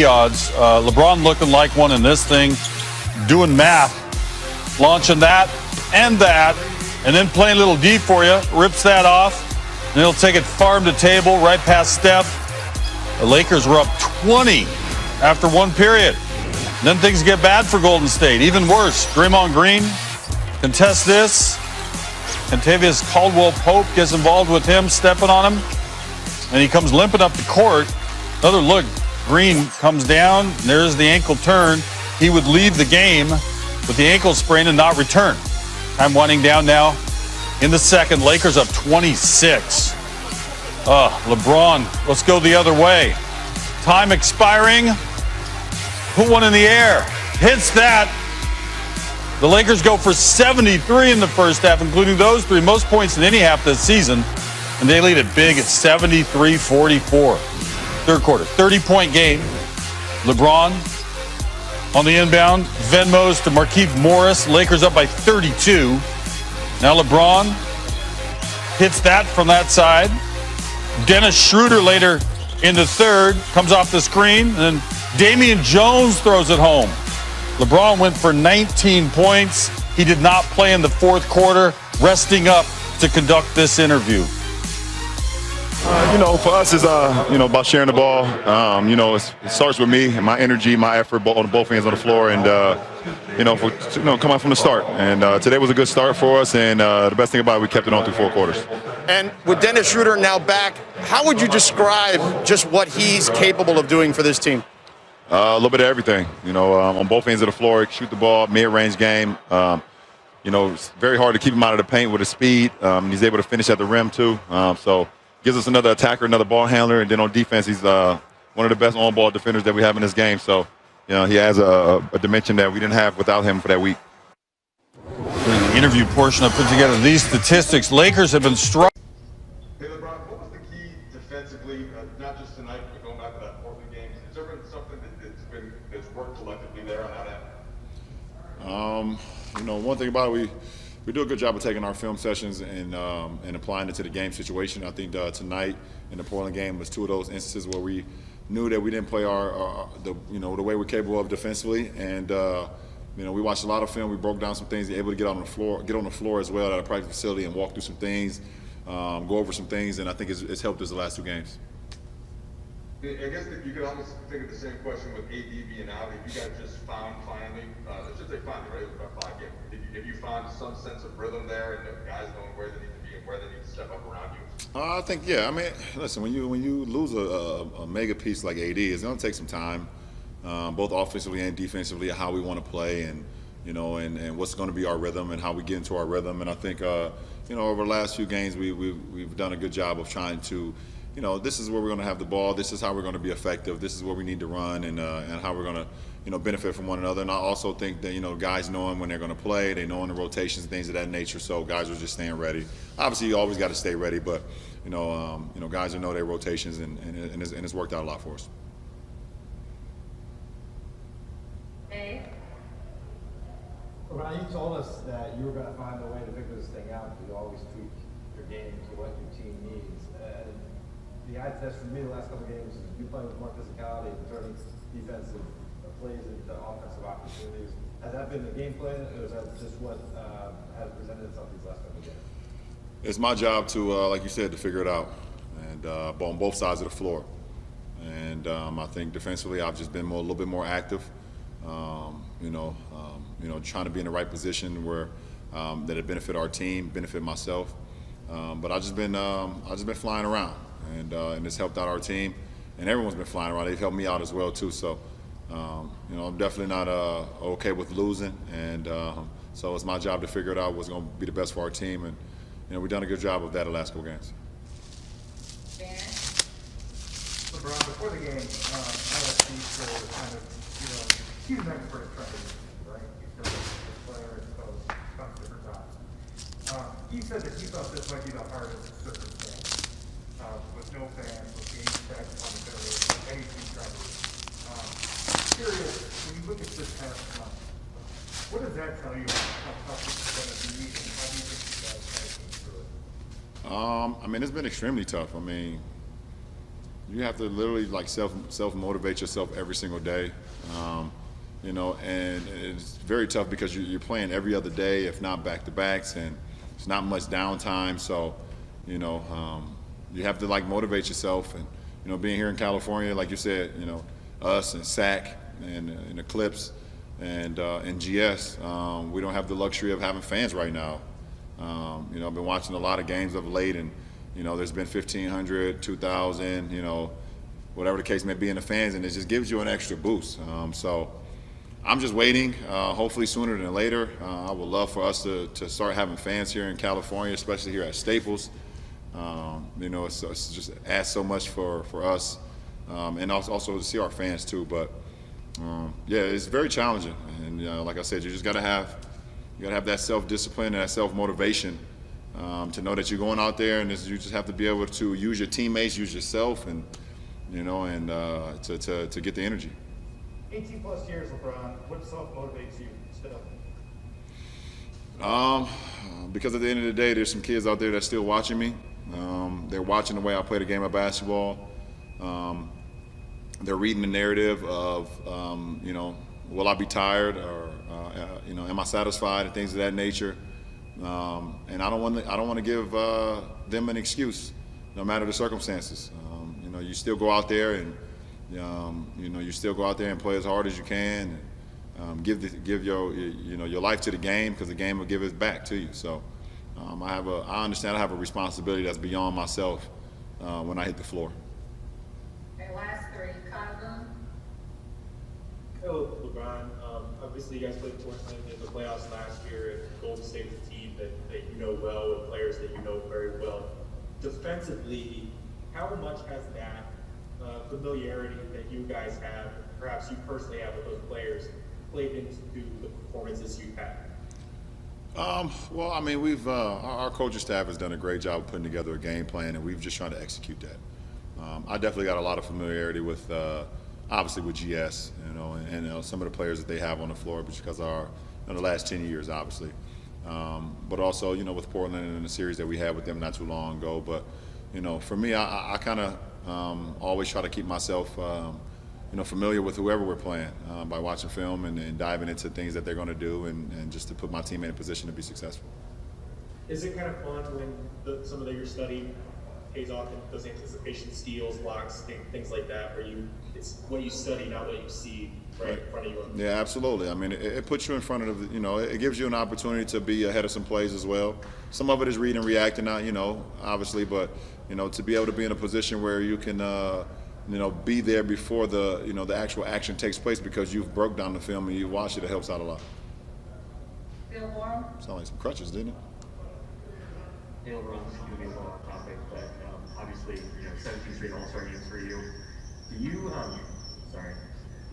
odds. LeBron looking like one in this thing, doing math, launching that, and then playing a little deep for you, rips that off, and he'll take it farm to table right past Steph. The Lakers were up 20 after one period. Then things get bad for Golden State, even worse. Draymond Green contests this. Contavious Caldwell-Pope gets involved with him, stepping on him, and he comes limping up the court. Another look. Green comes down, and there's the ankle turn. He would leave the game with the ankle sprain and not return. Time winding down now in the second. Lakers up 26. LeBron, let's go the other way. Time expiring. Put one in the air. Hits that. The Lakers go for 73 in the first half, including those three, most points in any half this season. And they lead it big at 73-44. Third quarter, 30-point game. LeBron on the inbound. Venmos to Markieff Morris. Lakers up by 32. Now LeBron hits that from that side. Dennis Schroeder later in the third. Comes off the screen. And then Damian Jones throws it home. LeBron went for 19 points. He did not play in the fourth quarter, resting up to conduct this interview. For us, it's about sharing the ball. It starts with me and my energy, my effort on both ends on the floor, and come out from the start. And today was a good start for us, and the best thing about it, we kept it on through 4 quarters. And with Dennis Schroeder now back, how would you describe just what he's capable of doing for this team? A little bit of everything. On both ends of the floor, shoot the ball, mid-range game. It's very hard to keep him out of the paint with his speed. He's able to finish at the rim too. So gives us another attacker, another ball handler, and then on defense, he's one of the best on-ball defenders that we have in this game. So, he has a dimension that we didn't have without him for that week. In the interview portion, I put together these statistics. Lakers have been struggling. Hey, LeBron, what was the key defensively, not just tonight, but going back to that Portland game? Has there been something that's worked collectively there on that end? One thing about it, we do a good job of taking our film sessions and applying it to the game situation. I think tonight in the Portland game was 2 of those instances where we knew that we didn't play the way we're capable of defensively, and we watched a lot of film. We broke down some things, able to get on the floor as well at a practice facility and walk through some things, go over some things, and I think it's helped us the last 2 games. I guess that you could almost think of the same question with AD being out. If you guys just found finally, I should say finally, right? It was about 5 games. Have you found some sense of rhythm there and the guys knowing where they need to be and where they need to step up around you? I think, yeah. I mean, listen, when you lose a mega piece like AD, it's going to take some time, both offensively and defensively, how we want to play and what's going to be our rhythm and how we get into our rhythm. And I think, over the last few games, we've done a good job of trying to, this is where we're going to have the ball. This is how we're going to be effective. This is where we need to run and how we're going to, benefit from one another. And I also think that, guys knowing when they're going to play, they knowing the rotations and things of that nature. So guys are just staying ready. Obviously, you always got to stay ready, but, guys know their rotations and it's worked out a lot for us. Hey. Ron, you told us that you were going to find a way to figure this thing out. You always tweak your game to what your team needs. The eye test for me the last couple of games is you playing with more physicality and turning defensive plays into offensive opportunities. Has that been the game plan, or is that just what has presented itself these last couple of games? It's my job to, like you said, to figure it out, and on both sides of the floor. And I think defensively, I've just been a little bit more active. Trying to be in the right position where that it benefit our team, benefit myself. But I've just been flying around, and it's helped out our team, and everyone's been flying around. They've helped me out as well too. So, I'm definitely not okay with losing, and so it's my job to figure it out what's going to be the best for our team, and we've done a good job of that the last couple games. LeBron, before the game, LSD for kind of, he's an expert at trying to, right? He's got a player exposed a bunch of different times. He said that he thought this might be the hardest circumstance, with no fans, with game check on the field, any team trouble. Curious, when you look at this past month, what does that tell you about how tough this is going to be, and how do you think you guys kind of came through it? It's been extremely tough. you have to literally like self motivate yourself every single day. You know, and it's very tough because you're playing every other day, if not back-to-backs, and it's not much downtime. So, you know, you have to like motivate yourself. And you know, being here in California, like you said, you know, us and SAC and Eclipse and GS, we don't have the luxury of having fans right now. You know, I've been watching a lot of games of late, and you know, there's been 1,500, 2,000, you know, whatever the case may be in the fans, and it just gives you an extra boost. So I'm just waiting, hopefully sooner than later. I would love for us to start having fans here in California, especially here at Staples. You know, it's just adds so much for us, and also to see our fans too. But yeah, it's very challenging, and like I said, you just gotta have that self-discipline and that self-motivation to know that you're going out there, and you just have to be able to use your teammates, use yourself, and you know, and to get the energy. 18 plus years, LeBron. What self-motivates you still? Because at the end of the day, there's some kids out there that's still watching me. They're watching the way I play the game of basketball. They're reading the narrative of, you know, will I be tired, or you know, am I satisfied, and things of that nature. And I don't want to give them an excuse, no matter the circumstances. You know, you still go out there and you know, you still go out there and play as hard as you can, and give your life to the game, because the game will give it back to you. So I understand I have a responsibility that's beyond myself when I hit the floor. Okay, last three. Kyle. Hello, LeBron. Obviously, you guys played Portland in the playoffs last year, and Golden State is a team that you know well, and players that you know very well. Defensively, how much has that familiarity that you guys have, perhaps you personally have with those players, played into the performances you've had? Well, I mean, we've our coaching staff has done a great job of putting together a game plan, and we've just tried to execute that. I definitely got a lot of familiarity with, obviously, with GS, you know, and some of the players that they have on the floor, because of our, you know, the last 10 years, obviously. But also, you know, with Portland and the series that we had with them not too long ago. But, you know, for me, I kind of always try to keep myself, you know, familiar with whoever we're playing by watching film and diving into things that they're going to do, and just to put my team in a position to be successful. Is it kind of fun when some of your study pays off in those anticipation steals, blocks, things like that, where it's what you study, not what you see right in front of you? Yeah, absolutely. I mean, it puts you in front of, you know, it gives you an opportunity to be ahead of some plays as well. Some of it is reading and reacting, you know, obviously, but, you know, to be able to be in a position where you can, you know, be there before the, you know, the actual action takes place, because you've broke down the film and you watched it, it helps out a lot. Bill Warren. Sound like some crutches, didn't it? Hey, LeBron, this is going to be a long topic, but obviously, you know, 17 straight All-Star games for you. Do you, sorry,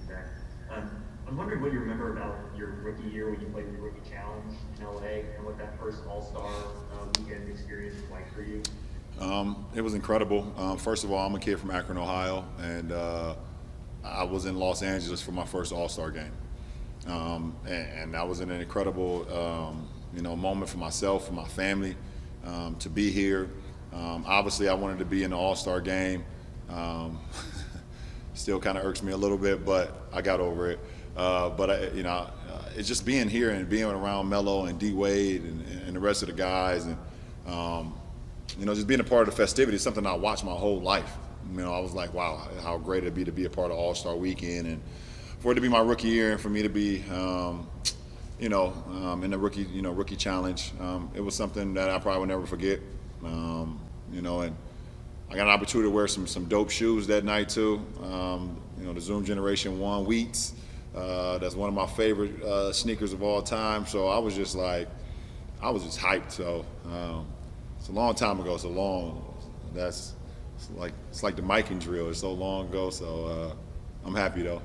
feedback. I'm wondering what you remember about your rookie year when you played the Rookie Challenge in LA, and what that first All-Star weekend experience was like for you. It was incredible. First of all, I'm a kid from Akron, Ohio, and I was in Los Angeles for my first All-Star game. And that was an incredible, you know, moment for myself, for my family, to be here. Obviously, I wanted to be in the All-Star game. Still kind of irks me a little bit, but I got over it. But you know, it's just being here and being around Melo and D Wade and the rest of the guys, and you know, just being a part of the festivity is something I watched my whole life. You know, I was like, wow, how great it'd be to be a part of All-Star Weekend, and for it to be my rookie year, and for me to be, you know, in the rookie challenge, it was something that I probably will never forget. You know, and I got an opportunity to wear some dope shoes that night too. You know, the Zoom Generation 1 Wheats. That's one of my favorite sneakers of all time. So I was just hyped. So it's a long time ago. It's like the miking drill. It's so long ago. So I'm happy though.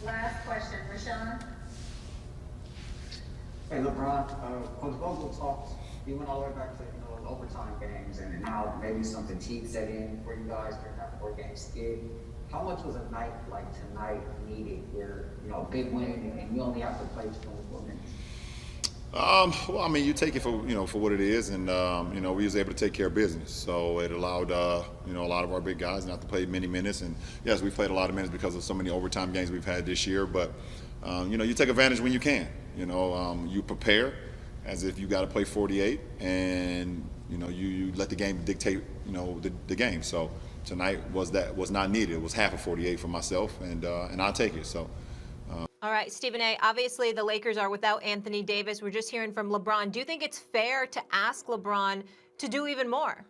Last question, Rashawn. Hey LeBron, Coach Vogel talked. He went all the way back to overtime games, and now maybe some fatigue set in for you guys during that 4-game skid. How much was a night like tonight needed, where, you know, big win and you only have to play 24 minutes? Well, I mean, you take it for for what it is, and we was able to take care of business. So it allowed a lot of our big guys not to play many minutes, and yes, we played a lot of minutes because of so many overtime games we've had this year. But you take advantage when you can. You prepare as if you got to play 48, and you let the game dictate the game. So tonight was not needed. It was half of 48 for myself, and I'll take it. So. All right, Stephen A., obviously the Lakers are without Anthony Davis. We're just hearing from LeBron. Do you think it's fair to ask LeBron to do even more?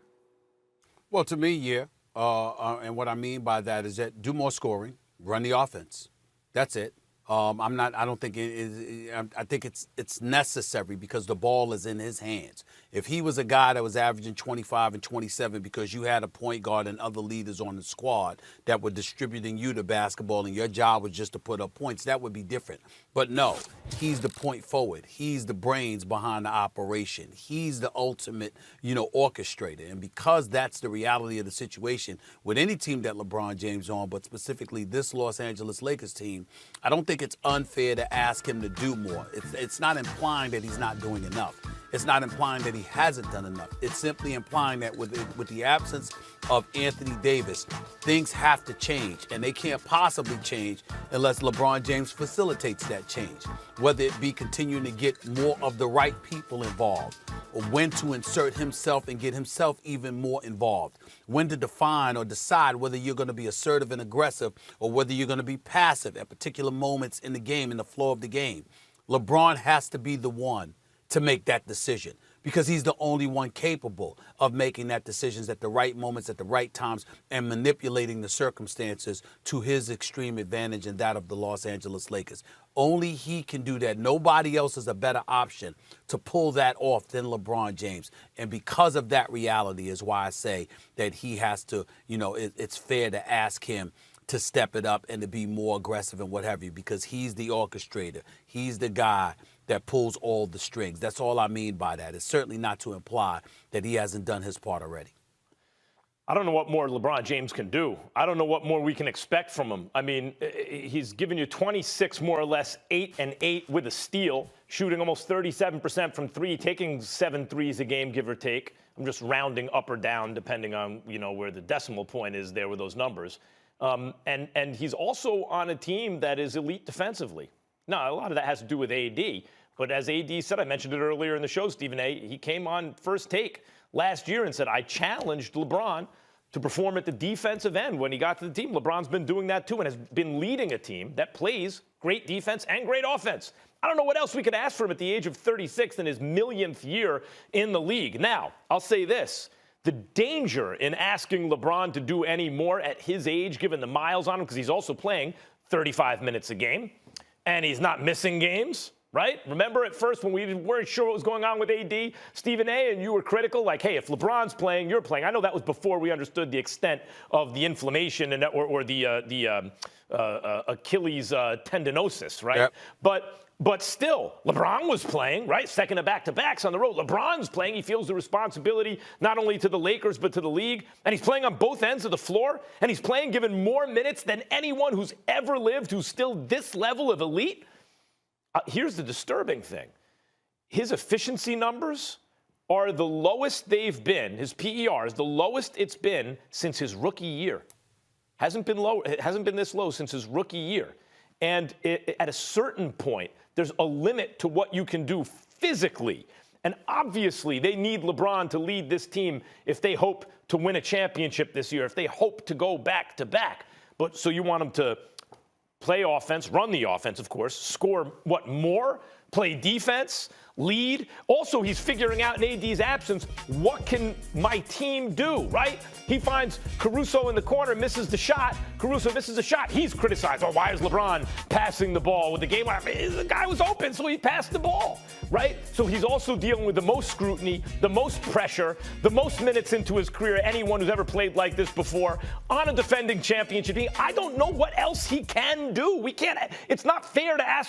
Well, to me, yeah. And what I mean by that is that do more scoring, run the offense. That's it. I don't think it is. I think it's necessary because the ball is in his hands. If he was a guy that was averaging 25 and 27 because you had a point guard and other leaders on the squad that were distributing you the basketball and your job was just to put up points, that would be different. But no, he's the point forward. He's the brains behind the operation. He's the ultimate, orchestrator. And because that's the reality of the situation with any team that LeBron James on, but specifically this Los Angeles Lakers team, I don't think it's unfair to ask him to do more. It's not implying that he's not doing enough. It's not implying that he hasn't done enough. It's simply implying that with the absence of Anthony Davis, things have to change, and they can't possibly change unless LeBron James facilitates that change, whether it be continuing to get more of the right people involved, or when to insert himself and get himself even more involved, when to define or decide whether you're going to be assertive and aggressive or whether you're going to be passive at particular moments in the game, in the flow of the game. LeBron has to be the one to make that decision because he's the only one capable of making that decisions at the right moments, at the right times, and manipulating the circumstances to his extreme advantage and that of the Los Angeles Lakers. Only he can do that. Nobody else is a better option to pull that off than LeBron James. And because of that reality is why I say that he has to, it's fair to ask him to step it up and to be more aggressive and what have you, because he's the orchestrator. He's the guy that pulls all the strings. That's all I mean by that. It's certainly not to imply that he hasn't done his part already. I don't know what more LeBron James can do. I don't know what more we can expect from him. I mean, he's given you 26 more or less, 8 and 8 with a steal, shooting almost 37% from three, taking 7 threes a game, give or take. I'm just rounding up or down depending on, where the decimal point is there with those numbers. And he's also on a team that is elite defensively. Now, a lot of that has to do with AD. But as AD said, I mentioned it earlier in the show, Stephen A., he came on First Take last year and said, I challenged LeBron to perform at the defensive end when he got to the team. LeBron's been doing that too and has been leading a team that plays great defense and great offense. I don't know what else we could ask for him at the age of 36 in his millionth year in the league. Now, I'll say this. The danger in asking LeBron to do any more at his age, given the miles on him, because he's also playing 35 minutes a game, and he's not missing games, right? Remember at first when we weren't sure what was going on with AD, Stephen A., and you were critical, like, hey, if LeBron's playing, you're playing. I know that was before we understood the extent of the inflammation and or the Achilles tendinosis, right? Yep. But still, LeBron was playing, right? Second of back-to-backs on the road. LeBron's playing. He feels the responsibility not only to the Lakers but to the league. And he's playing on both ends of the floor. And he's playing given more minutes than anyone who's ever lived who's still this level of elite. Here's the disturbing thing. His efficiency numbers are the lowest they've been. His PER is the lowest it's been since his rookie year. Hasn't been this low since his rookie year. And at a certain point, there's a limit to what you can do physically. And obviously, they need LeBron to lead this team if they hope to win a championship this year, if they hope to go back-to-back. But so you want him to play offense, run the offense, of course, score what more? Play defense, lead. Also, he's figuring out in AD's absence, what can my team do, right? He finds Caruso in the corner, misses the shot. Caruso misses a shot. He's criticized. Oh, why is LeBron passing the ball with the game? The guy was open, so he passed the ball, right? So he's also dealing with the most scrutiny, the most pressure, the most minutes into his career, anyone who's ever played like this before, on a defending championship team. I don't know what else he can do. It's not fair to ask